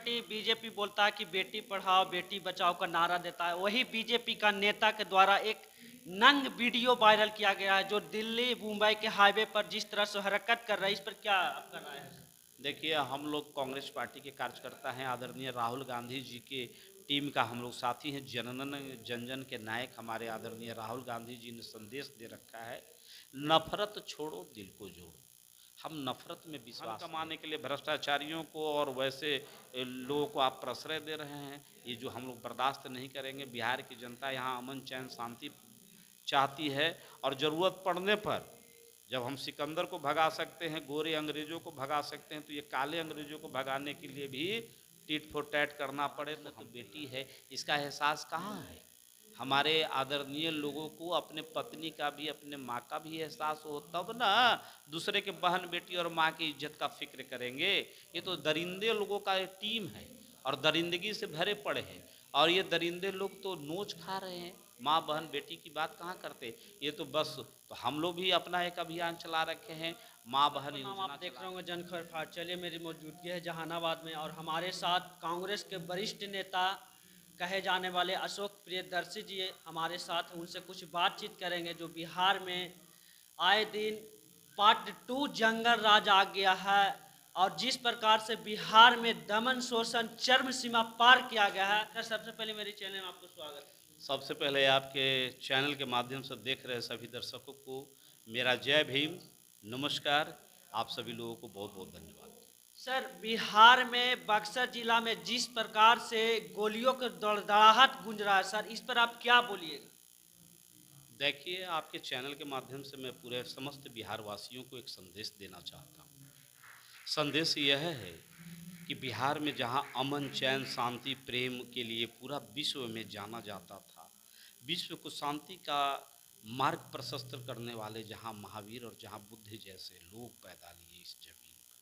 Party BJP बोलता है कि बेटी पढ़ाओ बेटी बचाओ का नारा देता है, वही बीजेपी का नेता के द्वारा एक नंग वीडियो वायरल किया गया है जो दिल्ली मुंबई के हाईवे पर जिस तरह से हरकत कर रहा है, इस पर क्या आपका राय है? देखिए, हम लोग कांग्रेस पार्टी के कार्यकर्ता हैं। आदरणीय राहुल गांधी जी के टीम का हम लोग साथी हैं। जनगण जन जन के नायक हमारे आदरणीय राहुल गांधी जी ने संदेश दे रखा है, नफरत छोड़ो दिल को जोड़ो। हम नफरत में विश्वास कमाने के लिए भ्रष्टाचारियों को और वैसे लोगों को आप प्रश्रय दे रहे हैं, ये जो हम लोग बर्दाश्त नहीं करेंगे। बिहार की जनता यहाँ अमन चैन शांति चाहती है, और ज़रूरत पड़ने पर जब हम सिकंदर को भगा सकते हैं, गोरे अंग्रेजों को भगा सकते हैं, तो ये काले अंग्रेजों को भगाने के लिए भी टिट फॉर टैट करना पड़े तो बेटी है, इसका एहसास कहाँ है? हमारे आदरणीय लोगों को अपने पत्नी का भी, अपने माँ का भी एहसास हो, तब ना दूसरे के बहन बेटी और माँ की इज्जत का फिक्र करेंगे। ये तो दरिंदे लोगों का एक टीम है और दरिंदगी से भरे पड़े हैं, और ये दरिंदे लोग तो नोच खा रहे हैं। माँ बहन बेटी की बात कहाँ करते, ये तो बस। तो हम लोग भी अपना एक अभियान चला रखे हैं, माँ बहन नाम योजना आप देख चला। रहे होंगे जनखर फाट। चलिए, मेरी मौजूदगी है जहानाबाद में और हमारे साथ कांग्रेस के वरिष्ठ नेता कहे जाने वाले अशोक प्रियदर्शी जी हमारे साथ हैं। उनसे कुछ बातचीत करेंगे जो बिहार में आए दिन पार्ट 2 जंगल राज आ गया है और जिस प्रकार से बिहार में दमन शोषण चरम सीमा पार किया गया है। सर, सबसे पहले मेरे चैनल में आपको स्वागत है। सबसे पहले आपके चैनल के माध्यम से देख रहे सभी दर्शकों को मेरा जय भीम, नमस्कार। आप सभी लोगों को बहुत बहुत धन्यवाद। सर, बिहार में बक्सर जिला में जिस प्रकार से गोलियों की दड़दड़ाहट गूंज रहा है, सर इस पर आप क्या बोलिएगा? देखिए, आपके चैनल के माध्यम से मैं पूरे समस्त बिहार वासियों को एक संदेश देना चाहता हूँ। संदेश यह है कि बिहार में जहाँ अमन चैन शांति प्रेम के लिए पूरा विश्व में जाना जाता था, विश्व को शांति का मार्ग प्रशस्त करने वाले जहाँ महावीर और जहाँ बुद्ध जैसे लोग पैदा लिए इस जमीन पर,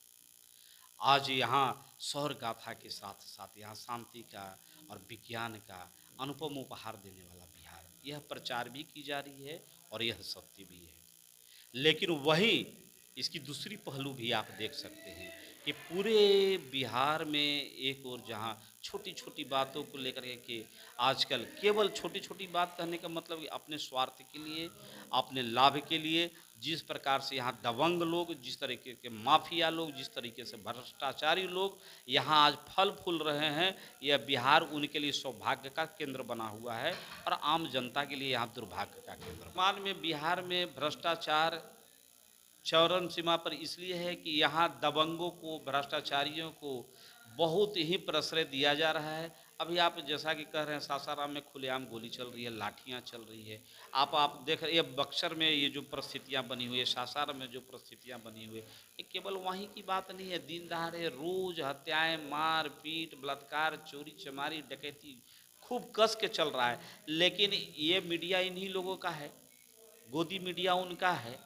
आज यहाँ सौर गाथा के साथ साथ यहाँ शांति का और विज्ञान का अनुपम उपहार देने वाला बिहार, यह प्रचार भी की जा रही है और यह सत्य भी है। लेकिन वही इसकी दूसरी पहलू भी आप देख सकते हैं कि पूरे बिहार में एक और जहाँ छोटी छोटी बातों को लेकर के आजकल केवल छोटी छोटी बात कहने का मतलब कि अपने स्वार्थ के लिए, अपने लाभ के लिए जिस प्रकार से यहाँ दबंग लोग, जिस तरीके के माफिया लोग, जिस तरीके से भ्रष्टाचारी लोग यहाँ आज फल फूल रहे हैं, यह बिहार उनके लिए सौभाग्य का केंद्र बना हुआ है और आम जनता के लिए यहाँ दुर्भाग्य का केंद्र। वर्तमान में बिहार में भ्रष्टाचार चरम सीमा पर इसलिए है कि यहाँ दबंगों को, भ्रष्टाचारियों को बहुत ही प्रश्रय दिया जा रहा है। अभी आप जैसा कि कह रहे हैं, सासाराम में खुलेआम गोली चल रही है, लाठियाँ चल रही है। आप देख रहे हैं बक्सर में ये जो परिस्थितियाँ बनी हुई है, सासाराम में जो परिस्थितियाँ बनी हुई है, ये केवल वहीं की बात नहीं है। दिन दहाड़े रोज हत्याएं, मार पीट, बलात्कार, चोरी चमारी, डकैती खूब कस के चल रहा है। लेकिन ये मीडिया इन्हीं लोगों का है, गोदी मीडिया उनका है,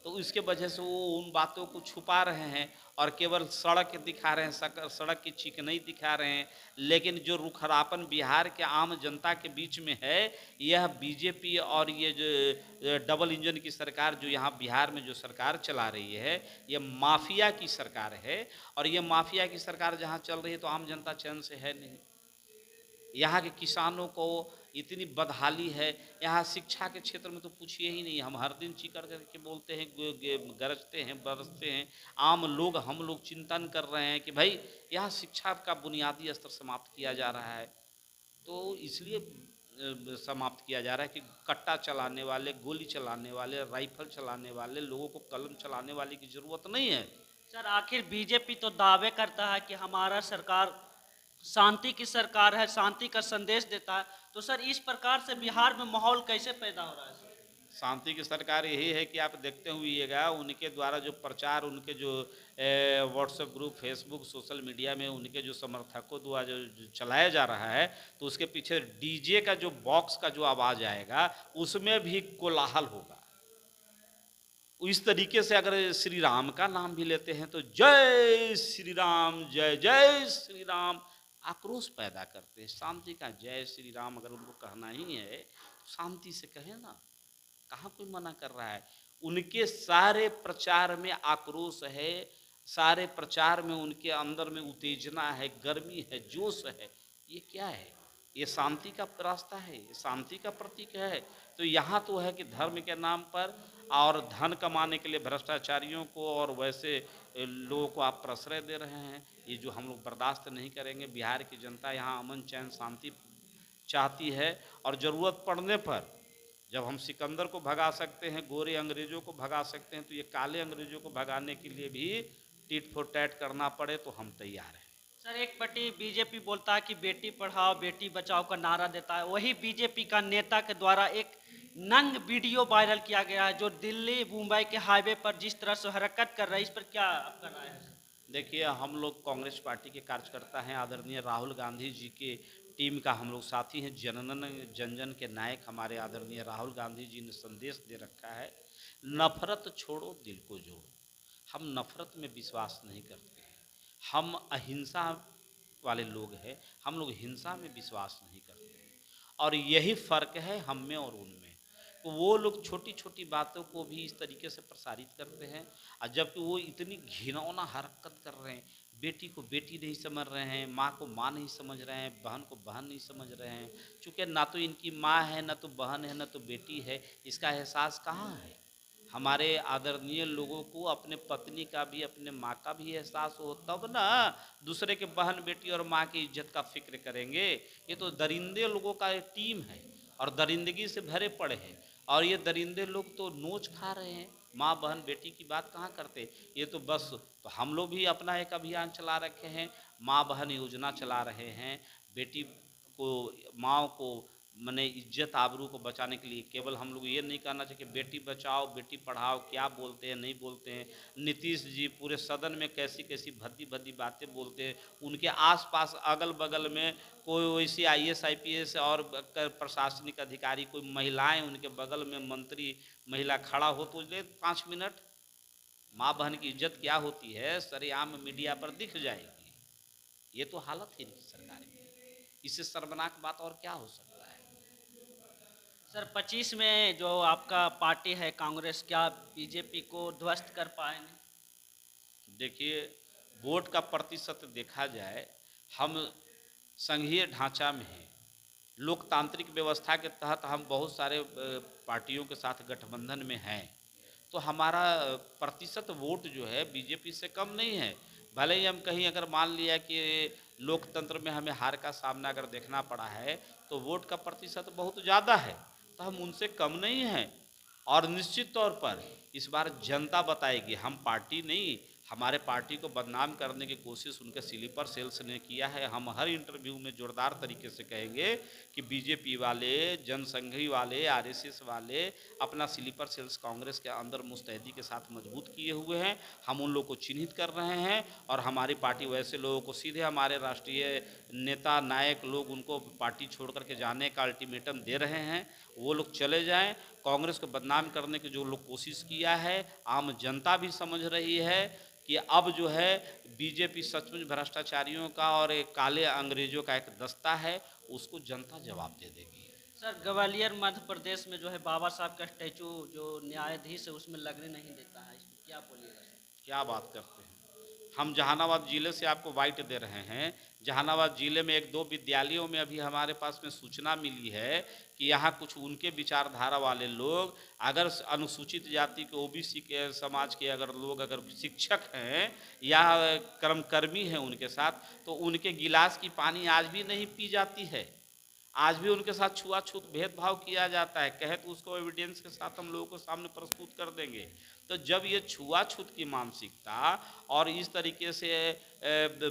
तो इसके वजह से वो उन बातों को छुपा रहे हैं और केवल सड़क दिखा रहे हैं, सड़क की चिकनाई दिखा रहे हैं। लेकिन जो रुखरापन बिहार के आम जनता के बीच में है, यह बीजेपी और ये जो डबल इंजन की सरकार जो यहाँ बिहार में जो सरकार चला रही है, ये माफिया की सरकार है। और ये माफिया की सरकार जहाँ चल रही है तो आम जनता चैन से है नहीं। यहाँ के किसानों को इतनी बदहाली है। यहाँ शिक्षा के क्षेत्र में तो पूछिए ही नहीं, हम हर दिन चीकर करके बोलते हैं, गरजते हैं, बरसते हैं। आम लोग, हम लोग चिंतन कर रहे हैं कि भाई यहाँ शिक्षा का बुनियादी स्तर समाप्त किया जा रहा है। तो इसलिए समाप्त किया जा रहा है कि कट्टा चलाने वाले, गोली चलाने वाले, राइफल चलाने वाले लोगों को कलम चलाने वाले की ज़रूरत नहीं है। सर, आखिर बीजेपी तो दावे करता है कि हमारा सरकार शांति की सरकार है, शांति का संदेश देता है, तो सर इस प्रकार से बिहार में माहौल कैसे पैदा हो रहा है? शांति की सरकार यही है कि आप देखते हुएगा उनके द्वारा जो प्रचार, उनके जो WhatsApp group, Facebook, social media में उनके जो समर्थकों द्वारा जो चलाया जा रहा है, तो उसके पीछे डीजे का जो बॉक्स का जो आवाज़ आएगा उसमें भी कोलाहल होगा। इस तरीके से अगर श्री राम का नाम भी लेते हैं तो जय श्री राम, जय जय श्री राम, आक्रोश पैदा करते हैं। शांति का जय श्री राम अगर उनको कहना ही है तो शांति से कहें ना, कहाँ कोई मना कर रहा है। उनके सारे प्रचार में आक्रोश है, सारे प्रचार में उनके अंदर में उत्तेजना है, गर्मी है, जोश है। ये क्या है? ये शांति का रास्ता है, ये शांति का प्रतीक है। तो यहाँ तो है कि धर्म के नाम पर और धन कमाने के लिए भ्रष्टाचारियों को और वैसे लोगों को आप प्रश्रय दे रहे हैं। ये जो हम लोग बर्दाश्त नहीं करेंगे। बिहार की जनता यहाँ अमन चैन शांति चाहती है और ज़रूरत पड़ने पर जब हम सिकंदर को भगा सकते हैं, गोरे अंग्रेजों को भगा सकते हैं, तो ये काले अंग्रेजों को भगाने के लिए भी टिट फॉर टैट करना पड़े तो हम तैयार हैं। सर, एक पट्टी बीजेपी बोलता है कि बेटी पढ़ाओ बेटी बचाओ का नारा देता है, वही बीजेपी का नेता के द्वारा एक नंग वीडियो वायरल किया गया है जो दिल्ली मुंबई के हाईवे पर जिस तरह से हरकत कर रहा है, इस पर क्या आपका राय है? देखिए, हम लोग कांग्रेस पार्टी के कार्यकर्ता हैं। आदरणीय राहुल गांधी जी के टीम का हम लोग साथी हैं। जनगण जन जन के नायक हमारे आदरणीय राहुल गांधी जी ने संदेश दे रखा है, नफरत छोड़ो दिल को जोड़ो। हम नफरत में विश्वास नहीं करते हैं, हम अहिंसा वाले लोग हैं, हम लोग हिंसा में विश्वास नहीं करते हैं। और यही फ़र्क है हम में और उनमें। तो वो लोग छोटी छोटी बातों को भी इस तरीके से प्रसारित करते हैं, और जबकि वो इतनी घिनौना हरकत कर रहे हैं। बेटी को बेटी नहीं समझ रहे हैं, माँ को माँ नहीं समझ रहे हैं, बहन को बहन नहीं समझ रहे हैं। चूँकि ना तो इनकी माँ है, ना तो बहन है, ना तो बेटी है, इसका एहसास कहाँ है? हमारे आदरणीय लोगों को अपने पत्नी का भी, अपने माँ का भी एहसास हो, तब ना दूसरे के बहन बेटी और माँ की इज्जत का फिक्र करेंगे। ये तो दरिंदे लोगों का एक टीम है और दरिंदगी से भरे पड़े हैं, और ये दरिंदे लोग तो नोच खा रहे हैं। माँ बहन बेटी की बात कहाँ करते? ये तो बस, तो हम लोग भी अपना एक अभियान चला रखे हैं, माँ बहन योजना चला रहे हैं। बेटी को, माँ को मने इज्जत आबरू को बचाने के लिए केवल हम लोग ये नहीं कहना चाहिए कि बेटी बचाओ बेटी पढ़ाओ, क्या बोलते हैं नहीं बोलते हैं। नीतीश जी पूरे सदन में कैसी कैसी भद्दी भद्दी बातें बोलते हैं। उनके आसपास अगल बगल में कोई वैसी IAS IPS और प्रशासनिक अधिकारी, कोई महिलाएं उनके बगल में, मंत्री महिला खड़ा हो तो ले 5 मिनट। माँ बहन की इज्जत क्या होती है सरेआम मीडिया पर दिख जाएगी। ये तो हालत है इनकी सरकार की। इससे शर्मनाक बात और क्या हो सकता है? सर, 25 में जो आपका पार्टी है कांग्रेस, क्या बीजेपी को ध्वस्त कर पाएंगे? देखिए, वोट का प्रतिशत देखा जाए, हम संघीय ढांचा में हैं। लोकतांत्रिक व्यवस्था के तहत हम बहुत सारे पार्टियों के साथ गठबंधन में हैं। तो हमारा प्रतिशत वोट जो है बीजेपी से कम नहीं है। भले ही हम कहीं अगर मान लिया कि लोकतंत्र में हमें हार का सामना अगर देखना पड़ा है, तो वोट का प्रतिशत बहुत ज़्यादा है, तो हम उनसे कम नहीं हैं। और निश्चित तौर पर इस बार जनता बताएगी, हम पार्टी नहीं। हमारे पार्टी को बदनाम करने की कोशिश उनके स्लीपर सेल्स ने किया है। हम हर इंटरव्यू में जोरदार तरीके से कहेंगे कि बीजेपी वाले, जनसंघी वाले, RSS वाले अपना स्लीपर सेल्स कांग्रेस के अंदर मुस्तैदी के साथ मजबूत किए हुए हैं। हम उन लोगों को चिन्हित कर रहे हैं, और हमारी पार्टी वैसे लोगों को सीधे हमारे राष्ट्रीय नेता नायक लोग उनको पार्टी छोड़ करके जाने का अल्टीमेटम दे रहे हैं। वो लोग चले जाएं। कांग्रेस को बदनाम करने की जो लोग कोशिश किया है, आम जनता भी समझ रही है कि अब जो है बीजेपी सचमुच भ्रष्टाचारियों का और एक काले अंग्रेजों का एक दस्ता है, उसको जनता जवाब दे देगी। सर, ग्वालियर मध्य प्रदेश में जो है बाबा साहब का स्टैचू जो न्यायाधीश है उसमें लगने नहीं देता है, इस पर क्या बोलिएगा सर? क्या बात करते हैं? हम जहानाबाद ज़िले से आपको वाइट दे रहे हैं। जहानाबाद ज़िले में 1-2 विद्यालयों में अभी हमारे पास में सूचना मिली है कि यहाँ कुछ उनके विचारधारा वाले लोग, अगर अनुसूचित जाति के OBC के समाज के अगर लोग अगर शिक्षक हैं या कर्मकर्मी हैं उनके साथ, तो उनके गिलास की पानी आज भी नहीं पी जाती है। आज भी उनके साथ छुआछूत भेदभाव किया जाता है। कहे तो उसको एविडेंस के साथ हम लोगों को सामने प्रस्तुत कर देंगे। तो जब ये छुआछूत की मानसिकता और इस तरीके से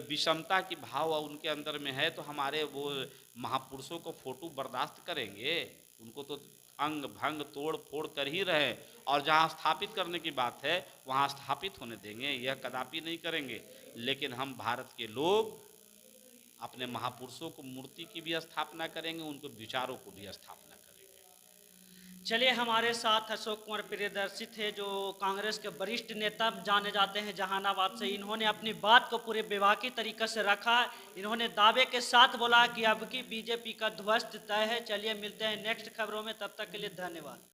विषमता की भाव उनके अंदर में है, तो हमारे वो महापुरुषों को फोटो बर्दाश्त करेंगे? उनको तो अंग भंग तोड़ फोड़ कर ही रहे, और जहाँ स्थापित करने की बात है वहाँ स्थापित होने देंगे? यह कदापि नहीं करेंगे। लेकिन हम भारत के लोग अपने महापुरुषों को मूर्ति की भी स्थापना करेंगे, उनके विचारों को भी स्थापना करेंगे। चलिए, हमारे साथ अशोक कुमार प्रियदर्शी थे जो कांग्रेस के वरिष्ठ नेता जाने जाते हैं जहानाबाद से। इन्होंने अपनी बात को पूरे बेबाकी तरीके से रखा। इन्होंने दावे के साथ बोला कि अब की बीजेपी का ध्वस्त तय है। चलिए मिलते हैं नेक्स्ट खबरों में, तब तक के लिए धन्यवाद।